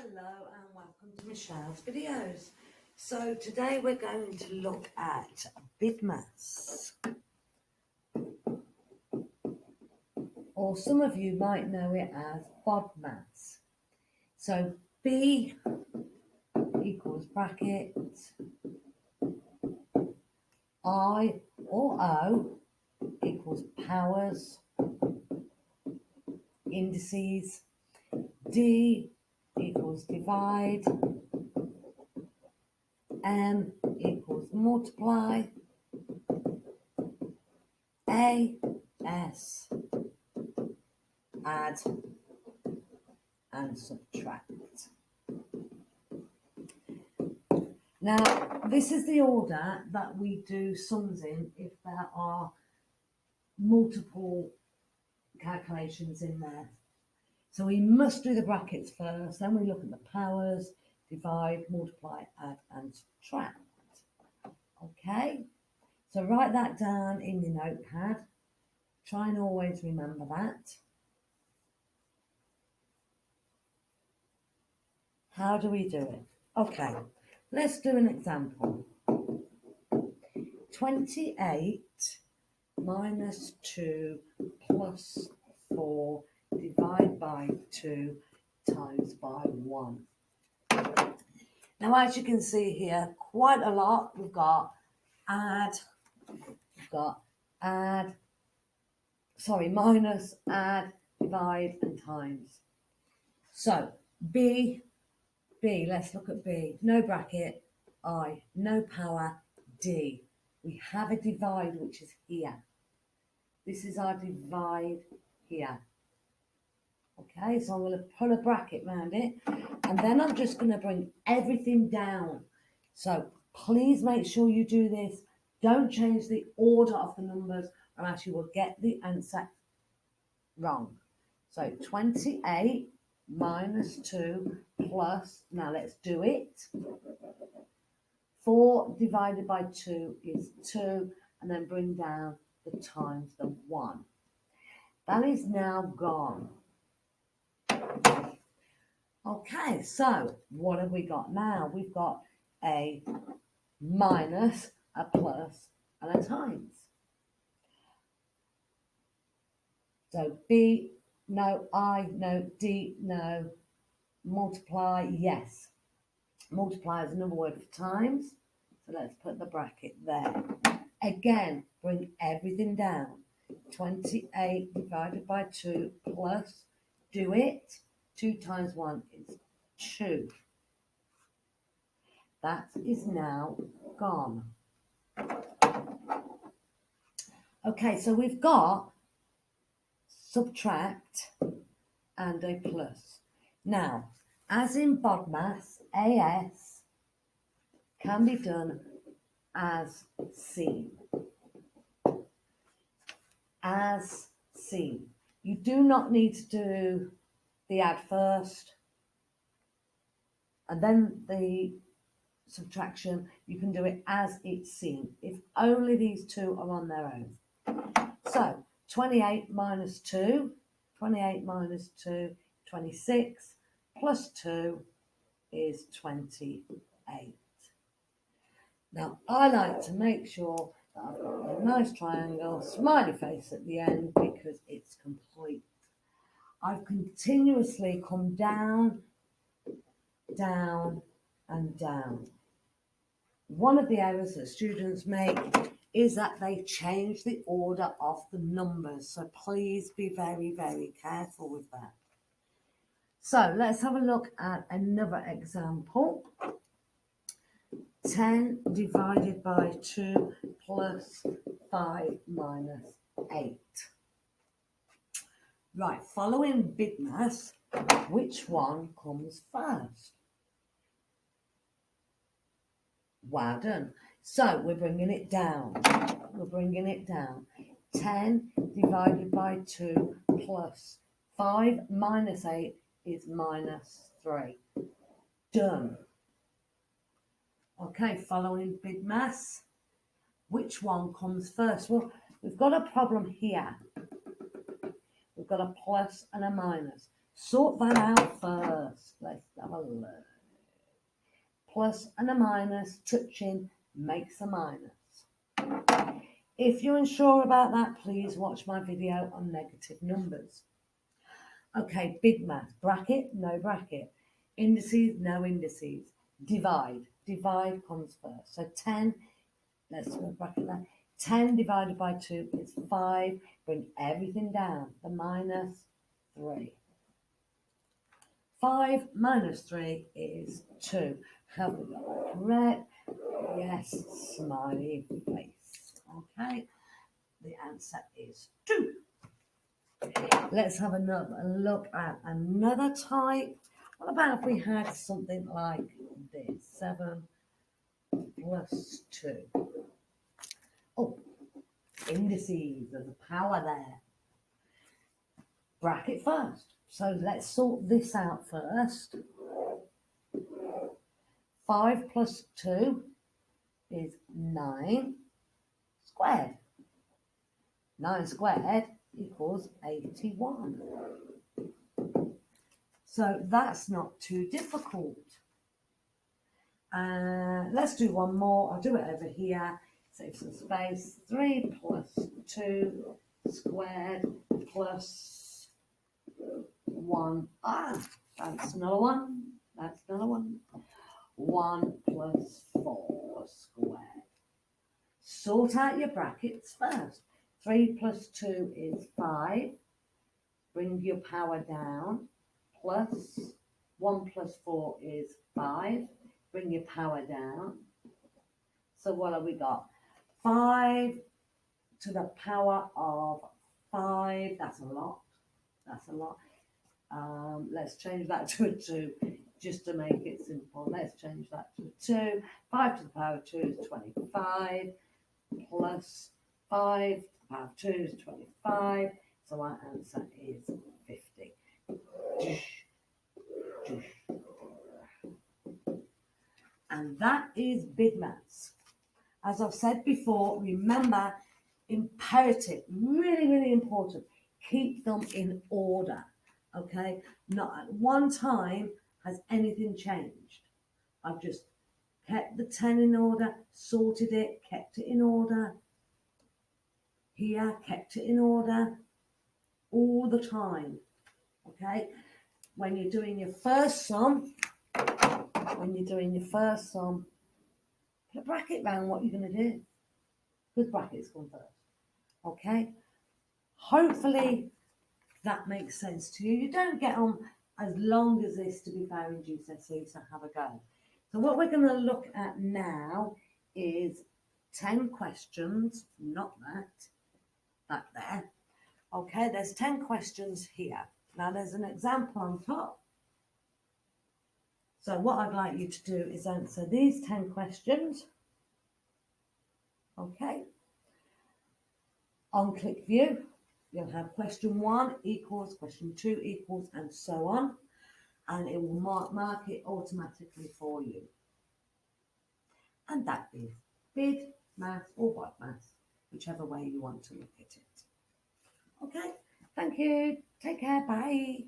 Hello and welcome to Michelle's videos. So today we're going to look at BIDMAS, or some of you might know it as BODMAS. So B equals brackets, I or O equals powers, indices, D equals divide, M equals multiply, A, S, add and subtract. Now, this is the order that we do sums in if there are multiple calculations in there. So we must do the brackets first, then we look at the powers, divide, multiply, add and subtract. Okay, so write that down in your notepad. Try and always remember that. How do we do it? Okay, let's do an example. 28 minus 2 plus 4 divided by 2 times by 1. Now, as you can see here, quite a lot. We've got minus, add, divide, and times. So, B, let's look at B. No bracket, I, no power, D. We have a divide, which is here. This is our divide here. Okay, so I'm going to pull a bracket around it, and then I'm just going to bring everything down. So please make sure you do this. Don't change the order of the numbers, or else you will get the answer wrong. So 28 minus 2 plus, now let's do it. 4 divided by 2 is 2, and then bring down the times the 1. That is now gone. Okay, so what have we got now? We've got a minus, a plus, and a times. So B, no, I, no, D, no, multiply, yes. Multiply is another word for times, so let's put the bracket there. Again, bring everything down. 28 divided by 2 plus, do it. 2 times 1 is 2. That is now gone. Okay, so we've got subtract and a plus. Now, as in BODMAS, AS can be done as seen. As seen. You do not need to do the add first and then the subtraction. You can do it as it's seen, if only these two are on their own. So 28 minus 2, 28 minus 2, 26, plus 2 is 28. Now I like to make sure that I've got a nice triangle, smiley face at the end, because it's complete. I've continuously come down, down, and down. One of the errors that students make is that they change the order of the numbers. So please be very, very careful with that. So let's have a look at another example. 10 divided by 2 plus 5 minus 8. Right, following BIDMAS, which one comes first? Well done. So we're bringing it down. 10 divided by 2 plus 5 minus 8 is minus 3. Done. Okay, following BIDMAS, which one comes first? Well, we've got a problem here. We've got a plus and a minus. Sort that out first. Let's have a look. Plus and a minus touching makes a minus. If you're unsure about that, please watch my video on negative numbers. Okay, BIDMAS, bracket, no bracket. Indices, no indices. Divide, divide comes first. So 10, let's do a bracket there. 10 divided by 2 is 5. Bring everything down. The minus 3. 5 minus 3 is 2. Have we got that correct? Yes, smiley face. Okay, the answer is 2. Let's have another look at another type. What about if we had something like this? 7 plus 2. Oh, indices, there's a power there. Bracket first. So let's sort this out first. 5 plus 2 is 9 squared. 9 squared equals 81. So that's not too difficult. Let's do one more. I'll do it over here. Save some space. 3 plus 2 squared plus 1. That's another one. That's another one. 1 plus 4 squared. Sort out your brackets first. 3 plus 2 is 5. Bring your power down. Plus 1 plus 4 is 5. Bring your power down. So what have we got? 5 to the power of 5. That's a lot. That's a lot. Let's change that to a 2 just to make it simple. Let's change that to a 2. 5 to the power of 2 is 25. Plus 5 to the power of 2 is 25. So our answer is 50. And that is BIDMAS. As I've said before, remember, imperative, really, really important. Keep them in order, okay? Not at one time has anything changed. I've just kept the 10 in order, sorted it, kept it in order. Here, kept it in order all the time, okay? When you're doing your first sum, put a bracket around what you're going to do. Because brackets come first, okay? Hopefully that makes sense to you. You don't get on as long as this to be fair in GCSE, so have a go. So what we're going to look at now is 10 questions, not that there. Okay, there's 10 questions here. Now there's an example on top. So what I'd like you to do is answer these 10 questions. Okay. On click view, you'll have question 1 equals, question 2 equals, and so on. And it will mark it automatically for you. And that is BID, Math or BODMAS, whichever way you want to look at it. Okay, thank you. Take care. Bye.